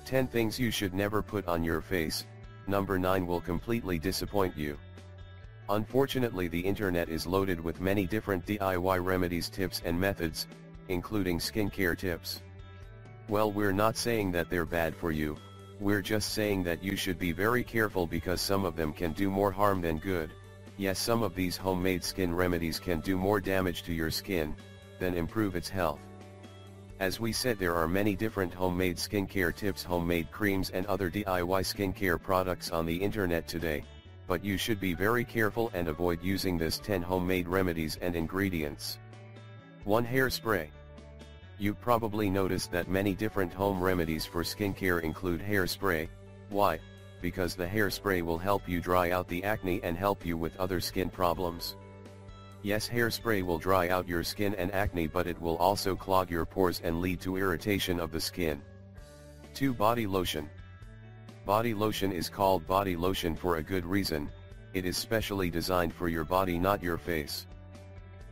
10 things you should never put on your face. Number 9 will completely disappoint you. Unfortunately, the internet is loaded with many different DIY remedies, tips and methods, including skincare tips. Well, we're not saying that they're bad for you, we're just saying that you should be very careful because some of them can do more harm than good. Yes, some of these homemade skin remedies can do more damage to your skin than improve its health. As we said, there are many different homemade skincare tips, homemade creams and other DIY skincare products on the internet today, but you should be very careful and avoid using this 10 homemade remedies and ingredients. 1. Hairspray. You probably noticed that many different home remedies for skincare include hairspray. Why? Because the hairspray will help you dry out the acne and help you with other skin problems. Yes, hairspray will dry out your skin and acne, but it will also clog your pores and lead to irritation of the skin. 2. Body lotion. Body lotion is called body lotion for a good reason. It is specially designed for your body, not your face.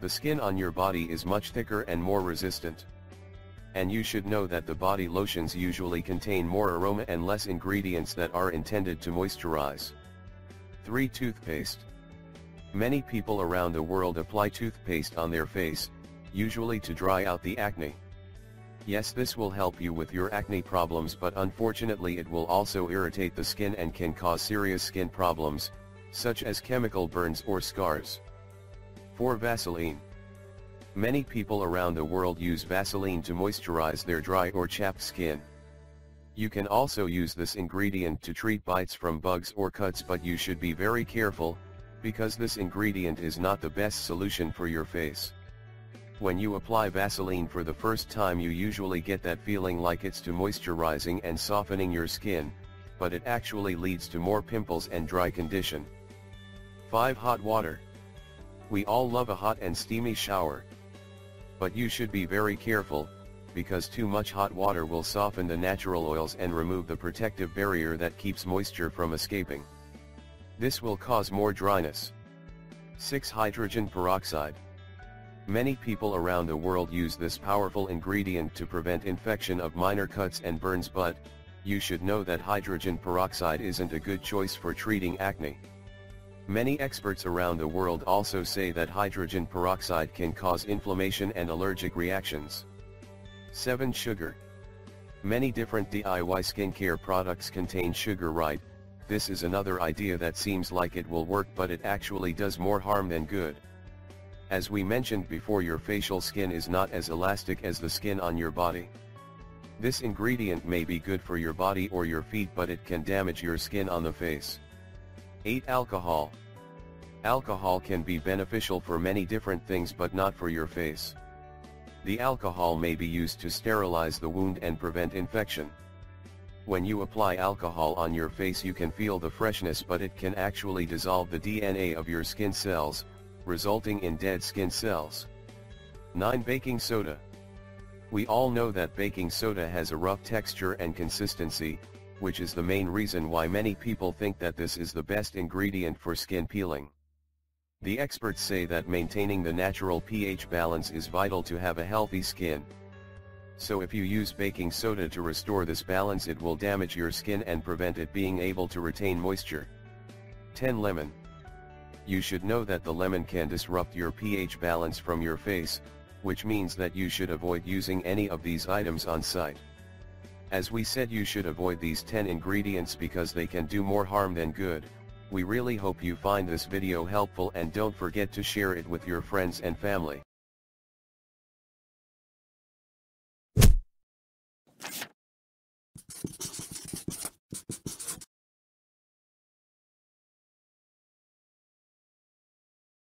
The skin on your body is much thicker and more resistant. And you should know that the body lotions usually contain more aroma and less ingredients that are intended to moisturize. 3. Toothpaste. Many people around the world apply toothpaste on their face, usually to dry out the acne. Yes, this will help you with your acne problems, but unfortunately it will also irritate the skin and can cause serious skin problems, such as chemical burns or scars. 4. Vaseline. Many people around the world use Vaseline to moisturize their dry or chapped skin. You can also use this ingredient to treat bites from bugs or cuts, but you should be very careful, because this ingredient is not the best solution for your face. When you apply Vaseline for the first time, you usually get that feeling like it's too moisturizing and softening your skin, but it actually leads to more pimples and dry condition. 5. Hot water. We all love a hot and steamy shower. But you should be very careful, because too much hot water will soften the natural oils and remove the protective barrier that keeps moisture from escaping. This will cause more dryness. 6. Hydrogen peroxide. Many people around the world use this powerful ingredient to prevent infection of minor cuts and burns, but you should know that hydrogen peroxide isn't a good choice for treating acne. Many experts around the world also say that hydrogen peroxide can cause inflammation and allergic reactions. 7. Sugar. Many different DIY skincare products contain sugar, right? This is another idea that seems like it will work, but it actually does more harm than good. As we mentioned before, your facial skin is not as elastic as the skin on your body. This ingredient may be good for your body or your feet, but it can damage your skin on the face. 8. Alcohol. Alcohol can be beneficial for many different things, but not for your face. The alcohol may be used to sterilize the wound and prevent infection. When you apply alcohol on your face, you can feel the freshness, but it can actually dissolve the DNA of your skin cells, resulting in dead skin cells. 9. Baking soda. We all know that baking soda has a rough texture and consistency, which is the main reason why many people think that this is the best ingredient for skin peeling. The experts say that maintaining the natural pH balance is vital to have a healthy skin. So if you use baking soda to restore this balance, it will damage your skin and prevent it being able to retain moisture. 10. Lemon. You should know that the lemon can disrupt your pH balance from your face, which means that you should avoid using any of these items on site. As we said, you should avoid these 10 ingredients because they can do more harm than good. We really hope you find this video helpful, and don't forget to share it with your friends and family.